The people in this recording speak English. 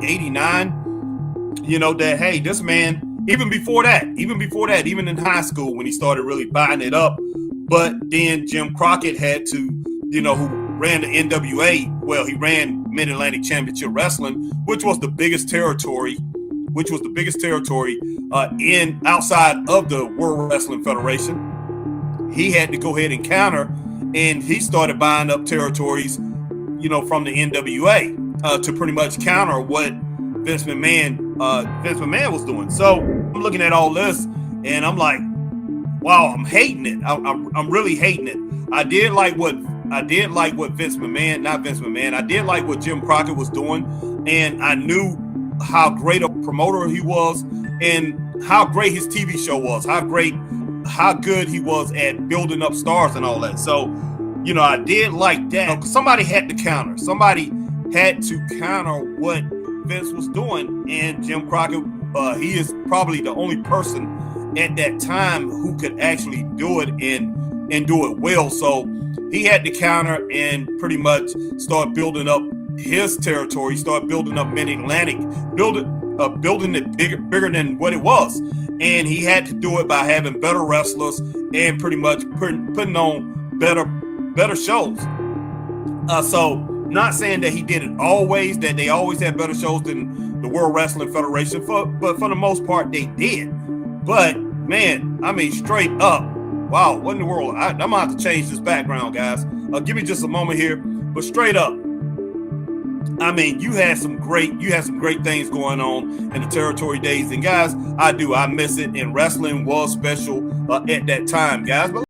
'89, you know, that, hey, this man, even before that, even in high school when he started really buying it up. But then Jim Crockett had to, you know, who ran the NWA, well, he ran Mid-Atlantic Championship Wrestling, which was the biggest territory in outside of the World Wrestling Federation. He had to go ahead and counter, and he started buying up territories, you know, from the NWA to pretty much counter what Vince McMahon was doing. So I'm looking at all this, and I'm like, wow, I'm hating it. I'm really hating it. I did like what Vince McMahon, not Vince McMahon. I did like what Jim Crockett was doing, and I knew how great a promoter he was, and how great his TV show was, how good he was at building up stars and all that. So, you know, I did like that. Somebody had to counter. Somebody had to counter what Vince was doing, and Jim Crockett, he is probably the only person at that time who could actually do it and do it well. So he had to counter and pretty much start building up his territory, start building up Mid-Atlantic, building it bigger than what it was. And he had to do it by having better wrestlers and pretty much putting on better shows. So not saying that he did it always, that they always had better shows than the World Wrestling Federation, but for the most part they did. But man, I mean, straight up, wow, what in the world? I'm gonna have to change this background, guys. Give me just a moment here, but straight up, I mean, you had some great things going on in the territory days, and guys, I miss it, and wrestling was special at that time, guys. But